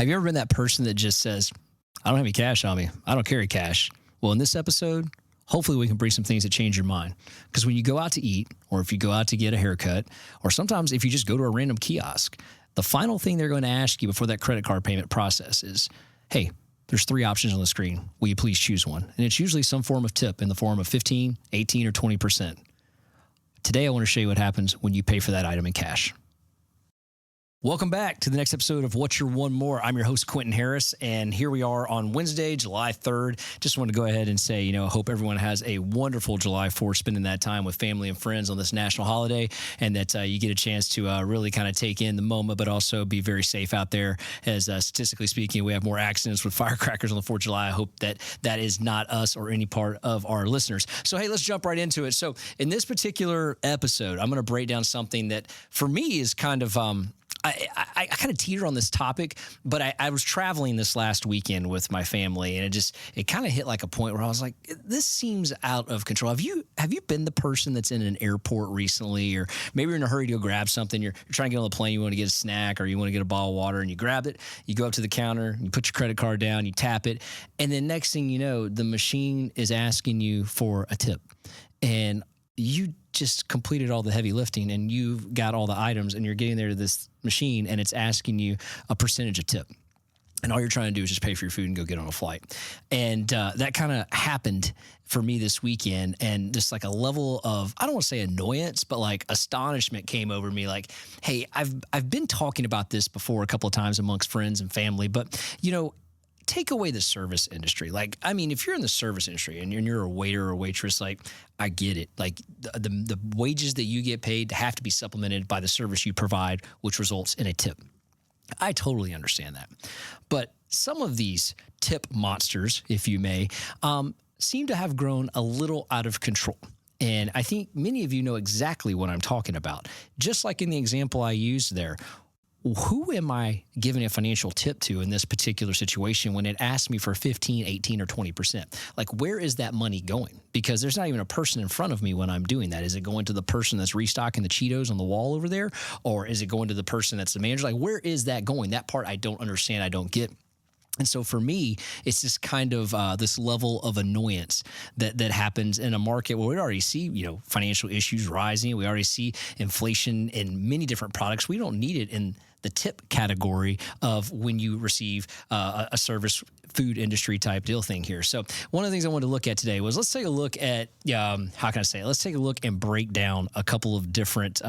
Have you ever been that person that just says, I don't have any cash on me. I don't carry cash. Well, in this episode, hopefully we can bring some things that change your mind. Because when you go out to eat, or if you go out to get a haircut, or sometimes if you just go to a random kiosk, the final thing they're going to ask you before that credit card payment process is, hey, there's 3 options on the screen. Will you please choose one? And it's usually some form of tip in the form of 15, 18, or 20%. Today, I want to show you what happens when you pay for that item in cash. Welcome back to the next episode of What's Your One More. I'm your host, Quinton Harris, and here we are on Wednesday, July 3rd. Just want to go ahead and say, I hope everyone has a wonderful July 4th, spending that time with family and friends on this national holiday, and that you get a chance to really kind of take in the moment, but also be very safe out there. As statistically speaking, we have more accidents with firecrackers on the 4th of July. I hope that that is not us or any part of our listeners. So, hey, let's jump right into it. So, in this particular episode, I'm going to break down something that, for me, is kind of I kind of teeter on this topic, but I was traveling this last weekend with my family, and it kind of hit like a point where I was like, this seems out of control. Have you been the person that's in an airport recently, or maybe you're in a hurry to go grab something, you're trying to get on the plane, you want to get a snack, or you want to get a bottle of water, and you grab it, you go up to the counter, you put your credit card down, you tap it, and then next thing you know, the machine is asking you for a tip. And you just completed all the heavy lifting, and you've got all the items, and you're getting there to this machine, and it's asking you a percentage of tip. And all you're trying to do is just pay for your food and go get on a flight. And that kind of happened for me this weekend. And just like a level of, I don't want to say annoyance, but like astonishment came over me. Like, hey, I've been talking about this before a couple of times amongst friends and family, but take away the service industry. Like, I mean, if you're in the service industry and you're a waiter or a waitress, like, I get it. Like, the wages that you get paid have to be supplemented by the service you provide, which results in a tip. I totally understand that. But some of these tip monsters, if you may, seem to have grown a little out of control. And I think many of you know exactly what I'm talking about. Just like in the example I used there, who am I giving a financial tip to in this particular situation when it asks me for 15, 18, or 20%? Like, where is that money going? Because there's not even a person in front of me when I'm doing that. Is it going to the person that's restocking the Cheetos on the wall over there? Or is it going to the person that's the manager? Like, where is that going? That part I don't understand, I don't get. And so for me, it's just kind of this level of annoyance that happens in a market where we already see, financial issues rising. We already see inflation in many different products. We don't need it in the tip category of when you receive a service food industry type deal thing here. So one of the things I wanted to look at today was, let's take a look at, let's take a look and break down a couple of different,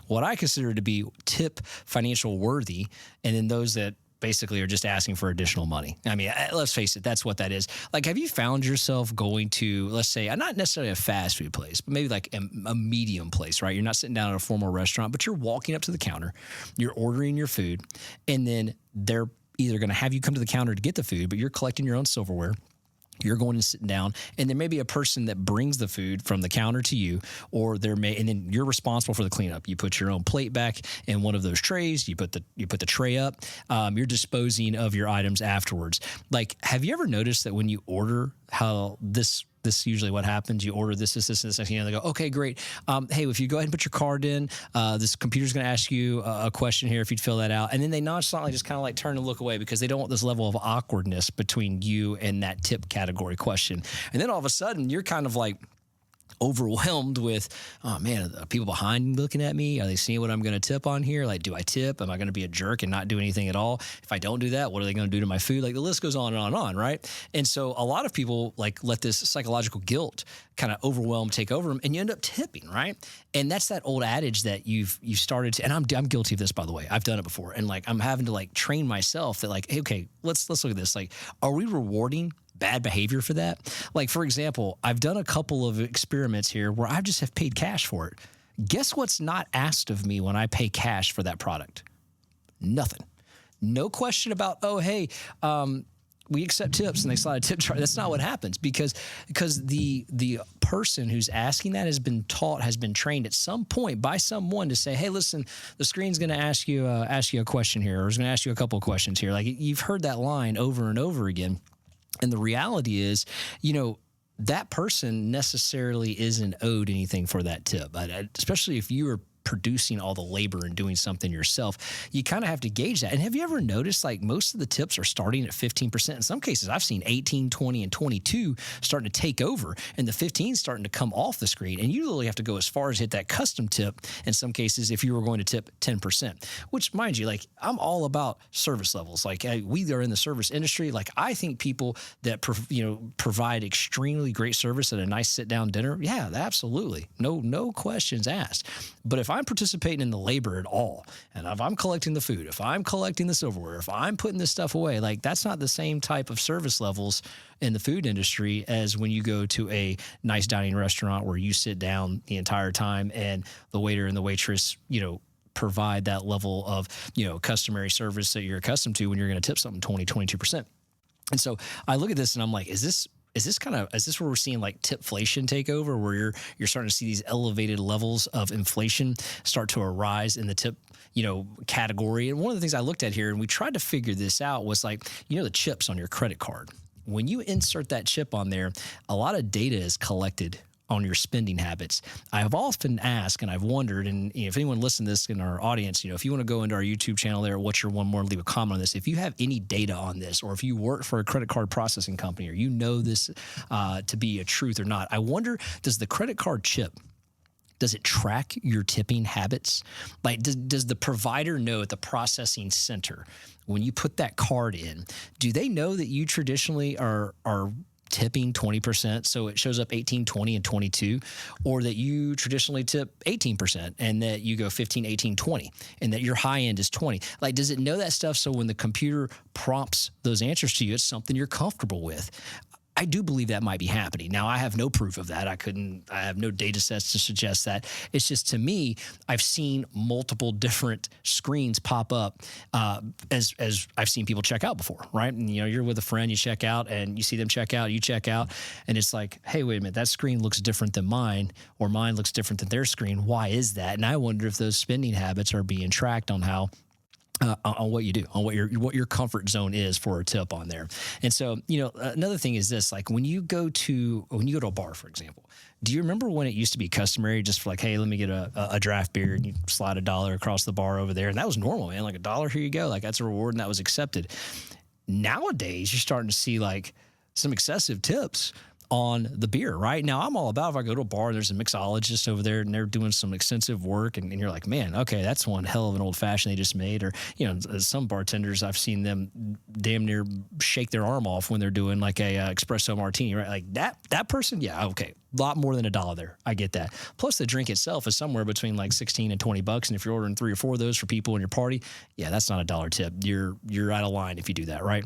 what I consider to be tip financial worthy, and then those that basically are just asking for additional money. I mean, let's face it, that's what that is. Like, have you found yourself going to, let's say, not necessarily a fast food place, but maybe like a medium place, right? You're not sitting down at a formal restaurant, but you're walking up to the counter, you're ordering your food, and then they're either going to have you come to the counter to get the food, but you're collecting your own silverware. You're going and sitting down, and there may be a person that brings the food from the counter to you, and then you're responsible for the cleanup. You put your own plate back in one of those trays. You put the tray up. You're disposing of your items afterwards. Like, have you ever noticed that when you order, how this usually what happens? You order this, and they go, okay, great. Hey, if you go ahead and put your card in, this computer's going to ask you a question here if you'd fill that out. And then they nonchalantly just kind of like turn and look away because they don't want this level of awkwardness between you and that tip category question. And then all of a sudden, you're kind of like overwhelmed with, oh man, are people behind me looking at me? Are they seeing what I'm going to tip on here? Like, do I tip? Am I going to be a jerk and not do anything at all? If I don't do that, what are they going to do to my food? Like, the list goes on and on and on, right? And so a lot of people like let this psychological guilt kind of take over them, and you end up tipping, right? And that's that old adage that you've started to, and I'm guilty of this, by the way. I've done it before, and like I'm having to like train myself that like, hey, okay, let's look at this. Like, are we rewarding bad behavior for that? Like, for example, I've done a couple of experiments here where I just have paid cash for it. Guess what's not asked of me when I pay cash for that product? Nothing. No question about, oh, hey, we accept tips and they slide a tip jar. That's not what happens because the person who's asking that has been trained at some point by someone to say, hey, listen, the screen's going to ask you a question here, or it's going to ask you a couple of questions here. Like, you've heard that line over and over again. And the reality is, that person necessarily isn't owed anything for that tip, especially if you are producing all the labor and doing something yourself, you kind of have to gauge that. And have you ever noticed, like, most of the tips are starting at 15%? In some cases, I've seen 18, 20, and 22 starting to take over, and the 15 starting to come off the screen. And you literally have to go as far as hit that custom tip in some cases if you were going to tip 10%, which, mind you, like, I'm all about service levels. Like, we are in the service industry. Like, I think people that provide extremely great service at a nice sit down dinner, yeah, absolutely, no questions asked. But if I'm participating in the labor at all, and if I'm collecting the food, if I'm collecting the silverware, if I'm putting this stuff away, like, that's not the same type of service levels in the food industry as when you go to a nice dining restaurant where you sit down the entire time and the waiter and the waitress, provide that level of, customary service that you're accustomed to when you're going to tip something 20, 22%. And so I look at this and I'm like, is this where we're seeing like tipflation take over, where you're starting to see these elevated levels of inflation start to arise in the tip, category? And one of the things I looked at here, and we tried to figure this out, was like, the chips on your credit card. When you insert that chip on there, a lot of data is collected on your spending habits. I have often asked, and I've wondered, and if anyone listening to this in our audience, if you want to go into our YouTube channel there, What's Your One More, leave a comment on this. If you have any data on this, or if you work for a credit card processing company, or this to be a truth or not, I wonder, does the credit card chip, does it track your tipping habits? Like, does the provider know at the processing center, when you put that card in, do they know that you traditionally are tipping 20%, so it shows up 18, 20, and 22, or that you traditionally tip 18% and that you go 15, 18, 20, and that your high end is 20? Like, does it know that stuff so when the computer prompts those answers to you, it's something you're comfortable with? I do believe that might be happening. Now, I have no proof of that. I have no data sets to suggest that. It's just, to me, I've seen multiple different screens pop up as I've seen people check out before, right? And, you're with a friend, you check out, and you see them check out, you check out, and it's like, hey, wait a minute, that screen looks different than mine, or mine looks different than their screen. Why is that? And I wonder if those spending habits are being tracked on how on what you do, on what your comfort zone is for a tip on there. And so, another thing is this, like, when you go to a bar, for example, do you remember when it used to be customary just for like, hey, let me get a draft beer, and you slide $1 across the bar over there, and that was normal, man. Like, $1, here you go. Like, that's a reward, and that was accepted. Nowadays, you're starting to see like some excessive tips on the beer. Right now, I'm all about, if I go to a bar and there's a mixologist over there and they're doing some extensive work, and you're like, man, okay, that's one hell of an old fashioned they just made. Or, some bartenders, I've seen them damn near shake their arm off when they're doing like a espresso martini, right? Like that person, yeah, okay, a lot more than $1 there. I get that. Plus, the drink itself is somewhere between like 16 and 20 bucks. And if you're ordering 3 or 4 of those for people in your party, yeah, that's not $1 tip. You're out of line if you do that, right?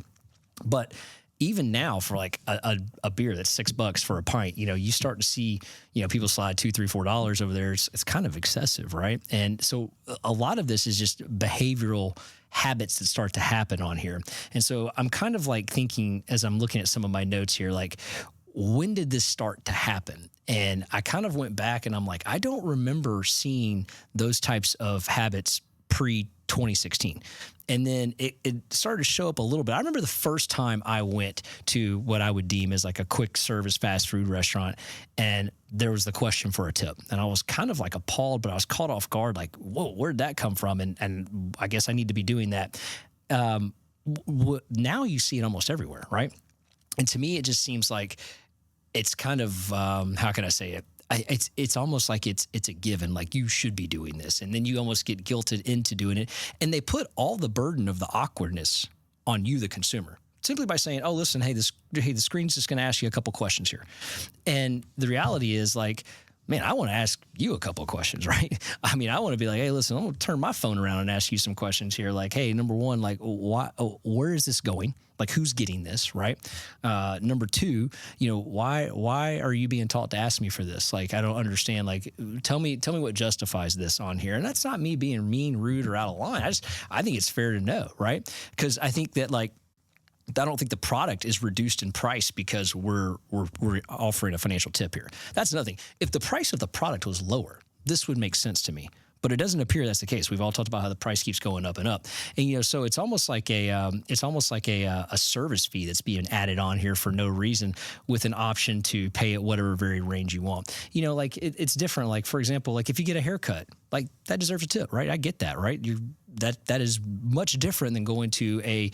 But even now, for like a beer that's $6 for a pint, you start to see, people slide $2, $3, $4 over there. It's kind of excessive, right? And so a lot of this is just behavioral habits that start to happen on here. And so I'm kind of like thinking, as I'm looking at some of my notes here, like, when did this start to happen? And I kind of went back and I'm like, I don't remember seeing those types of habits pre-2016. And then it started to show up a little bit. I remember the first time I went to what I would deem as like a quick service fast food restaurant, and there was the question for a tip. And I was kind of like appalled, but I was caught off guard, like, whoa, where'd that come from? And I guess I need to be doing that. Now you see it almost everywhere, right? And to me, it just seems like it's kind of, how can I say it? It's almost like it's a given, like, you should be doing this, and then you almost get guilted into doing it, and they put all the burden of the awkwardness on you, the consumer, simply by saying, oh, listen, hey, the screen's just going to ask you a couple questions here. And the reality is, like, man, I want to ask you a couple of questions, right? I mean, I want to be like, hey, listen, I'm going to turn my phone around and ask you some questions here. Like, hey, number one, like, where is this going? Like, who's getting this, right? Number two, why are you being taught to ask me for this? Like, I don't understand. Like, tell me what justifies this on here. And that's not me being mean, rude, or out of line. I think it's fair to know, right? Because I think that, like, I don't think the product is reduced in price because we're offering a financial tip here. That's another thing. If the price of the product was lower, this would make sense to me. but it doesn't appear that's the case. We've all talked about how the price keeps going up and up, and so it's almost like a service fee that's being added on here for no reason, with an option to pay at whatever very range you want. Like it's different. Like, for example, like if you get a haircut, like that deserves a tip, right? I get that, right? That is much different than going to a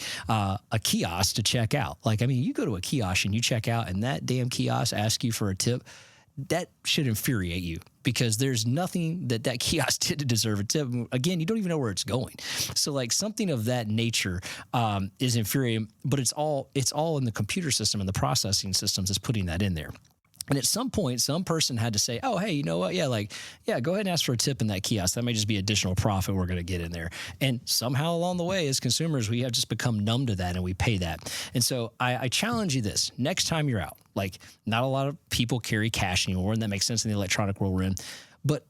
kiosk to check out. Like, I mean, you go to a kiosk and you check out, and that damn kiosk asks you for a tip. That should infuriate you, because there's nothing that kiosk did to deserve a tip. Again, you don't even know where it's going. So like something of that nature is infuriating, but it's all in the computer system and the processing systems that's putting that in there. And at some point, some person had to say, oh, hey, you know what? Yeah, go ahead and ask for a tip in that kiosk. That may just be additional profit we're going to get in there. And somehow along the way, as consumers, we have just become numb to that, and we pay that. And so I challenge you this. Next time you're out, like, not a lot of people carry cash anymore, and that makes sense in the electronic world we're in. But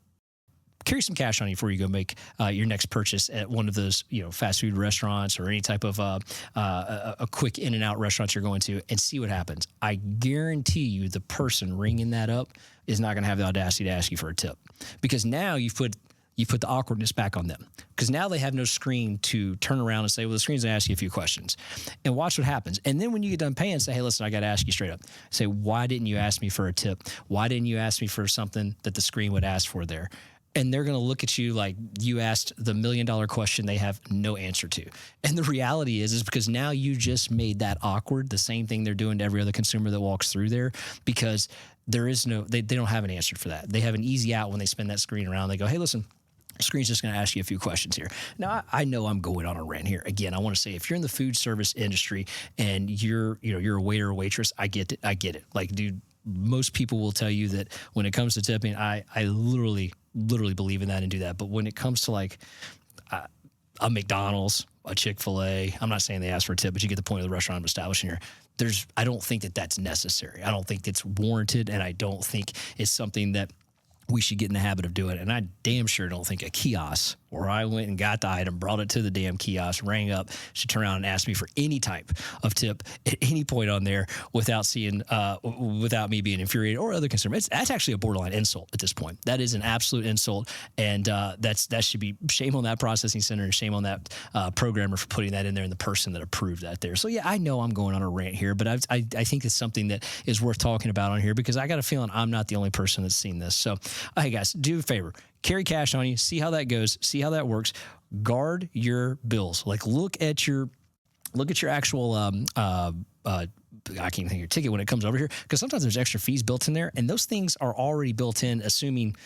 carry some cash on you before you go make your next purchase at one of those, fast food restaurants or any type of a quick in and out restaurant you're going to, and see what happens. I guarantee you the person ringing that up is not going to have the audacity to ask you for a tip, because now you put the awkwardness back on them, because now they have no screen to turn around and say, well, the screen's going to ask you a few questions, and watch what happens. And then when you get done paying, say, hey, listen, I got to ask you straight up. Say, why didn't you ask me for a tip? Why didn't you ask me for something that the screen would ask for there? And they're going to look at you like you asked the $1 million question they have no answer to. And the reality is because now you just made that awkward, the same thing they're doing to every other consumer that walks through there, because there is they don't have an answer for that. They have an easy out when they spin that screen around. They go, hey, listen, the screen's just going to ask you a few questions here. Now, I know I'm going on a rant here. Again, I want to say, if you're in the food service industry and you're a waiter or waitress, I get it. Like, dude, most people will tell you that when it comes to tipping, I literally believe in that and do that. But when it comes to like a McDonald's, a Chick-fil-A, I'm not saying they ask for a tip, but you get the point of the restaurant I'm establishing here. I don't think that that's necessary. I don't think it's warranted, and I don't think it's something that we should get in the habit of doing. And I damn sure don't think a kiosk where I went and got the item, brought it to the damn kiosk, rang up, should turn around and ask me for any type of tip at any point on there without me being infuriated or other concern. That's actually a borderline insult at this point. That is an absolute insult. And that should be shame on that processing center and shame on that programmer for putting that in there and the person that approved that there. So yeah, I know I'm going on a rant here, but I think it's something that is worth talking about on here, because I got a feeling I'm not the only person that's seen this. So hey guys, do a favor. Carry cash on you. See how that goes. See how that works. Guard your bills. Like, look at your actual I can't think of your ticket when it comes over here, because sometimes there's extra fees built in there, and those things are already built in, assuming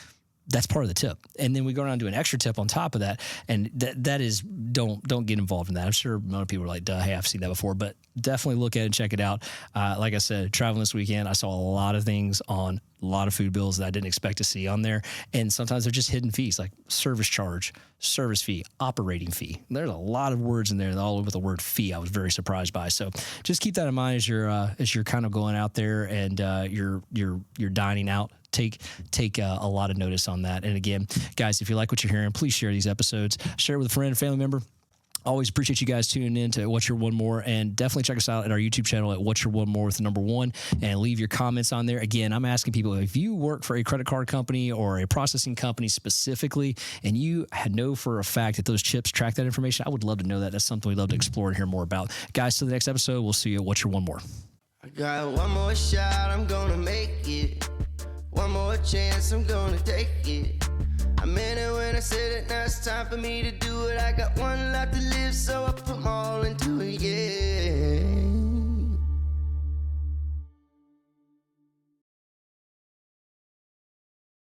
that's part of the tip. And then we go around and do an extra tip on top of that. And that is, don't get involved in that. I'm sure a lot of people are like, duh, hey, I've seen that before, but definitely look at it and check it out. Like I said, traveling this weekend, I saw a lot of things on a lot of food bills that I didn't expect to see on there. And sometimes they're just hidden fees, like service charge, service fee, operating fee. There's a lot of words in there, all over the word fee. I was very surprised by. So just keep that in mind as you're kind of going out there and you're dining out. Take a lot of notice on that. And again, guys, if you like what you're hearing, please share these episodes. Share it with a friend and family member. Always appreciate you guys tuning in to What's Your One More, and definitely check us out at our YouTube channel at What's Your One More with the number 1, and leave your comments on there. Again, I'm asking people, if you work for a credit card company or a processing company specifically, and you know for a fact that those chips track that information, I would love to know that. That's something we'd love to explore and hear more about. Guys, till the next episode, we'll see you at What's Your One More. I got one more shot, I'm gonna make it. One more chance, I'm gonna take it. I meant it when I said it, now it's time for me to do it. I got one life to live, so I put my all into it, yeah.